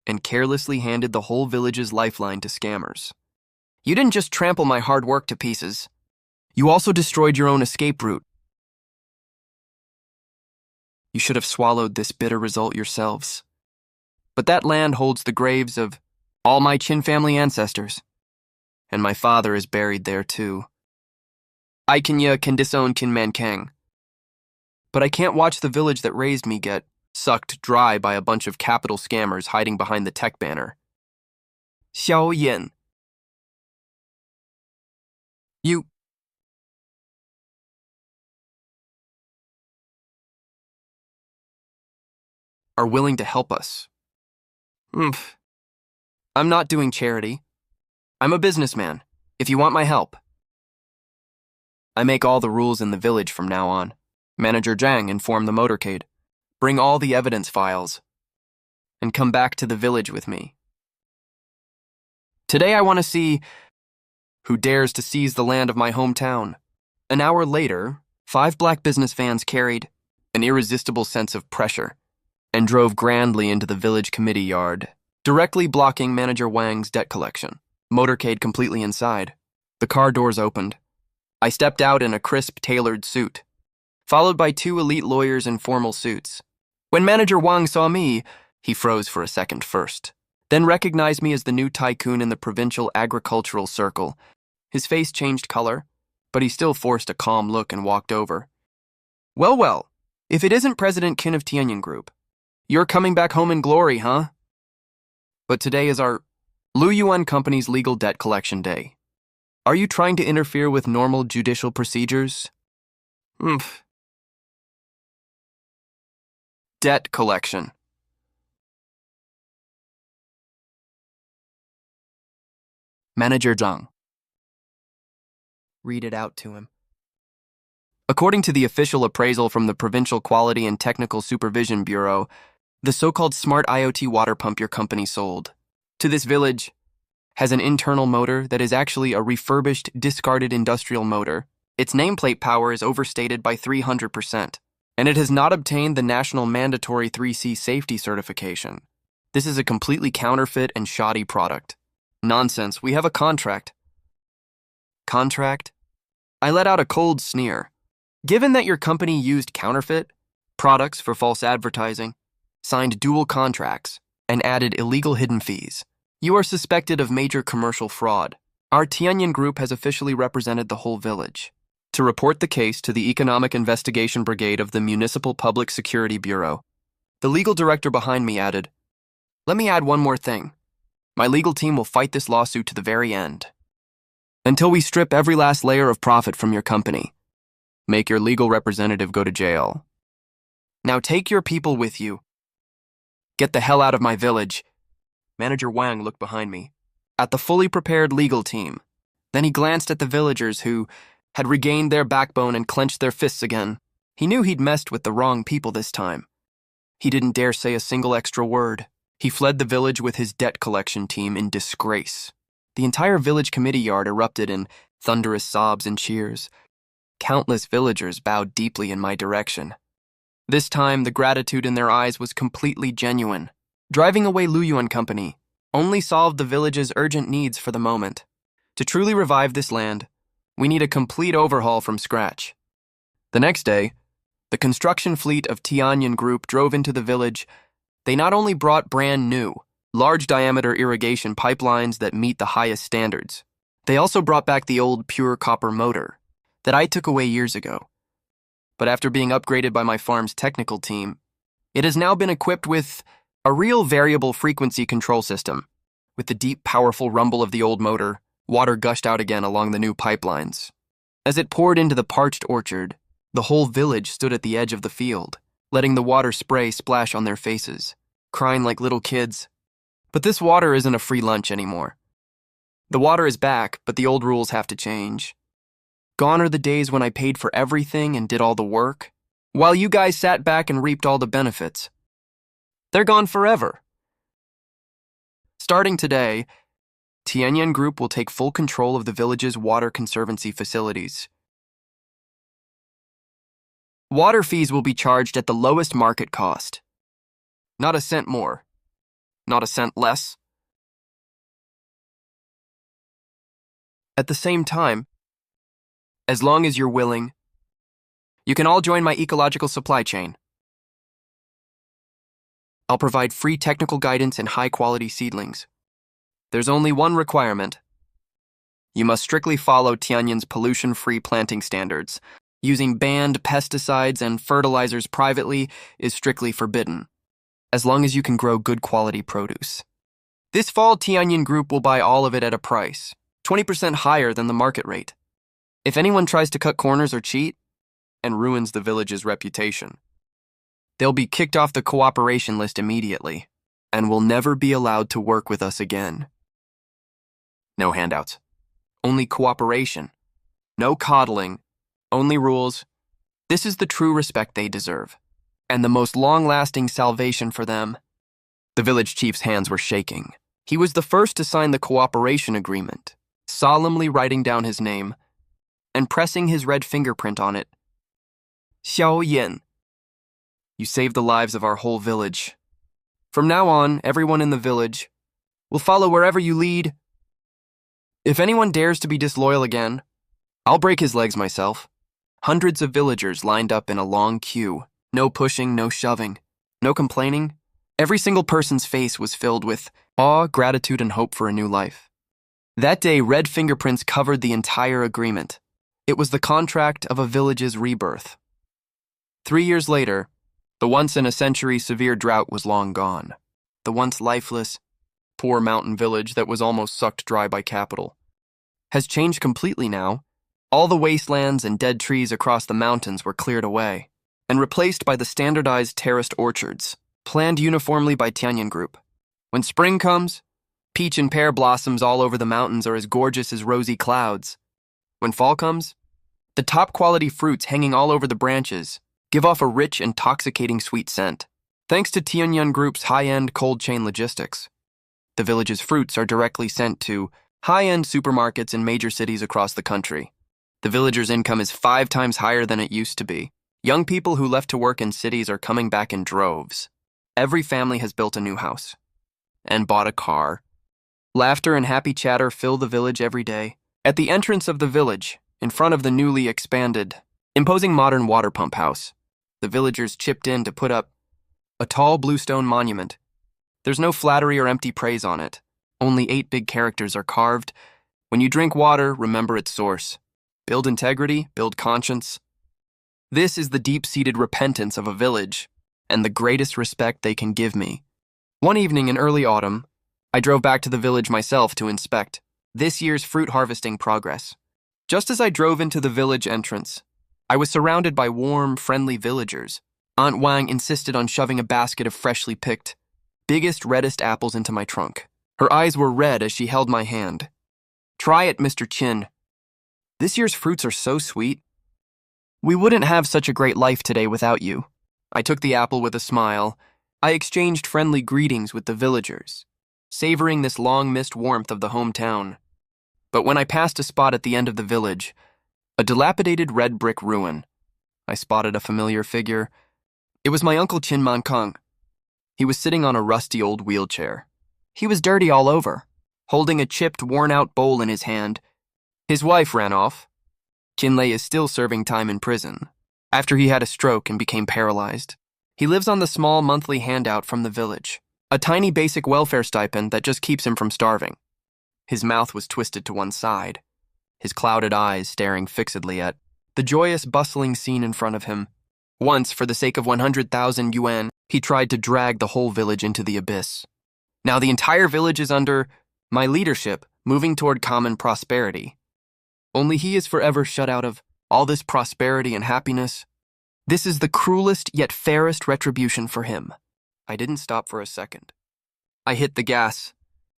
and carelessly handed the whole village's lifeline to scammers. You didn't just trample my hard work to pieces. You also destroyed your own escape route. You should have swallowed this bitter result yourselves. But that land holds the graves of all my Qin family ancestors, and my father is buried there too. I can disown Qin Man Kang, but I can't watch the village that raised me get sucked dry by a bunch of capital scammers hiding behind the tech banner. Xiao Yin. You are willing to help us. I'm not doing charity. I'm a businessman, if you want my help. I make all the rules in the village from now on. Manager Zhang informed the motorcade. Bring all the evidence files and come back to the village with me. Today I want to see who dares to seize the land of my hometown. An hour later, 5 black business vans carried an irresistible sense of pressure and drove grandly into the village committee yard, directly blocking Manager Wang's debt collection. Motorcade completely inside. The car doors opened. I stepped out in a crisp, tailored suit, followed by 2 elite lawyers in formal suits. When Manager Wang saw me, he froze for a second first, then recognized me as the new tycoon in the provincial agricultural circle. His face changed color, but he still forced a calm look and walked over. Well, if it isn't President Qin of Tianyin Group, you're coming back home in glory, huh? But today is our Lu Yuan Company's legal debt collection day. Are you trying to interfere with normal judicial procedures? Debt collection. Manager Zhang. Read it out to him. According to the official appraisal from the Provincial Quality and Technical Supervision Bureau, the so-called smart IoT water pump your company sold to this village has an internal motor that is actually a refurbished, discarded industrial motor. Its nameplate power is overstated by 300%. And it has not obtained the national mandatory 3C safety certification. This is a completely counterfeit and shoddy product. Nonsense, we have a contract. Contract? I let out a cold sneer. Given that your company used counterfeit products for false advertising, signed dual contracts, and added illegal hidden fees, you are suspected of major commercial fraud. Our Tianyin Group has officially represented the whole village to report the case to the Economic Investigation Brigade of the Municipal Public Security Bureau. The legal director behind me added, "Let me add one more thing. My legal team will fight this lawsuit to the very end, until we strip every last layer of profit from your company. Make your legal representative go to jail. Now take your people with you. Get the hell out of my village." Manager Wang looked behind me, at the fully prepared legal team. Then he glanced at the villagers who had regained their backbone and clenched their fists again. He knew he'd messed with the wrong people this time. He didn't dare say a single extra word. He fled the village with his debt collection team in disgrace. The entire village committee yard erupted in thunderous sobs and cheers. Countless villagers bowed deeply in my direction. This time, the gratitude in their eyes was completely genuine. Driving away Lu Yuan Company only solved the village's urgent needs for the moment. To truly revive this land, we need a complete overhaul from scratch. The next day, the construction fleet of Tianyin Group drove into the village. They not only brought brand new, large-diameter irrigation pipelines that meet the highest standards, they also brought back the old pure copper motor that I took away years ago. But after being upgraded by my farm's technical team, it has now been equipped with a real variable frequency control system. With the deep, powerful rumble of the old motor, water gushed out again along the new pipelines. As it poured into the parched orchard, the whole village stood at the edge of the field, letting the water spray splash on their faces, crying like little kids. But this water isn't a free lunch anymore. The water is back, but the old rules have to change. Gone are the days when I paid for everything and did all the work, while you guys sat back and reaped all the benefits. They're gone forever. Starting today, Tianyin Group will take full control of the village's water conservancy facilities. Water fees will be charged at the lowest market cost. Not a cent more. Not a cent less. At the same time, as long as you're willing, you can all join my ecological supply chain. I'll provide free technical guidance and high-quality seedlings. There's only one requirement. You must strictly follow Tianyin's pollution-free planting standards. Using banned pesticides and fertilizers privately is strictly forbidden, as long as you can grow good quality produce. This fall, Tianyin Group will buy all of it at a price, 20% higher than the market rate. If anyone tries to cut corners or cheat, and ruins the village's reputation, they'll be kicked off the cooperation list immediately, and will never be allowed to work with us again. No handouts. Only cooperation. No coddling. Only rules. This is the true respect they deserve, and the most long-lasting salvation for them. The village chief's hands were shaking. He was the first to sign the cooperation agreement, solemnly writing down his name and pressing his red fingerprint on it. Xiao Yin. You saved the lives of our whole village. From now on, everyone in the village will follow wherever you lead. If anyone dares to be disloyal again, I'll break his legs myself. Hundreds of villagers lined up in a long queue. No pushing, no shoving, no complaining. Every single person's face was filled with awe, gratitude, and hope for a new life. That day, red fingerprints covered the entire agreement. It was the contract of a village's rebirth. 3 years later, the once-in-a-century severe drought was long gone. The once lifeless, poor mountain village that was almost sucked dry by capital has changed completely now. All the wastelands and dead trees across the mountains were cleared away and replaced by the standardized terraced orchards, planned uniformly by Tianyin Group. When spring comes, peach and pear blossoms all over the mountains are as gorgeous as rosy clouds. When fall comes, the top-quality fruits hanging all over the branches give off a rich, intoxicating sweet scent. Thanks to Tianyin Group's high-end cold chain logistics, the village's fruits are directly sent to high-end supermarkets in major cities across the country. The villagers' income is 5 times higher than it used to be. Young people who left to work in cities are coming back in droves. Every family has built a new house and bought a car. Laughter and happy chatter fill the village every day. At the entrance of the village, in front of the newly expanded, imposing modern water pump house, the villagers chipped in to put up a tall bluestone monument. There's no flattery or empty praise on it. Only 8 big characters are carved. When you drink water, remember its source. Build integrity, build conscience. This is the deep-seated repentance of a village, and the greatest respect they can give me. One evening in early autumn, I drove back to the village myself to inspect this year's fruit harvesting progress. Just as I drove into the village entrance, I was surrounded by warm, friendly villagers. Aunt Wang insisted on shoving a basket of freshly picked, biggest, reddest apples into my trunk. Her eyes were red as she held my hand. Try it, Mr. Qin. This year's fruits are so sweet. We wouldn't have such a great life today without you. I took the apple with a smile. I exchanged friendly greetings with the villagers, savoring this long-missed warmth of the hometown. But when I passed a spot at the end of the village, a dilapidated red brick ruin, I spotted a familiar figure. It was my uncle Qin Mankang. He was sitting on a rusty old wheelchair. He was dirty all over, holding a chipped, worn-out bowl in his hand. His wife ran off. Qinlei is still serving time in prison, after he had a stroke and became paralyzed. He lives on the small monthly handout from the village, a tiny basic welfare stipend that just keeps him from starving. His mouth was twisted to one side, his clouded eyes staring fixedly at the joyous, bustling scene in front of him. Once, for the sake of 100,000 yuan, he tried to drag the whole village into the abyss. Now the entire village is under my leadership, moving toward common prosperity. Only he is forever shut out of all this prosperity and happiness. This is the cruelest yet fairest retribution for him. I didn't stop for a second. I hit the gas.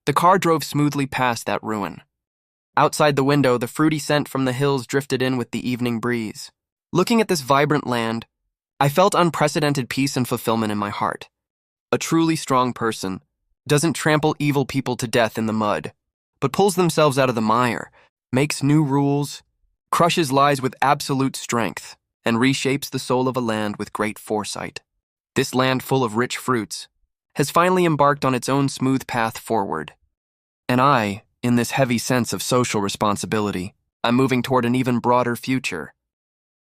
The car drove smoothly past that ruin. Outside the window, the fruity scent from the hills drifted in with the evening breeze. Looking at this vibrant land, I felt unprecedented peace and fulfillment in my heart. A truly strong person doesn't trample evil people to death in the mud, but pulls themselves out of the mire, makes new rules, crushes lies with absolute strength, and reshapes the soul of a land with great foresight. This land full of rich fruits has finally embarked on its own smooth path forward. And I, in this heavy sense of social responsibility, I'm moving toward an even broader future.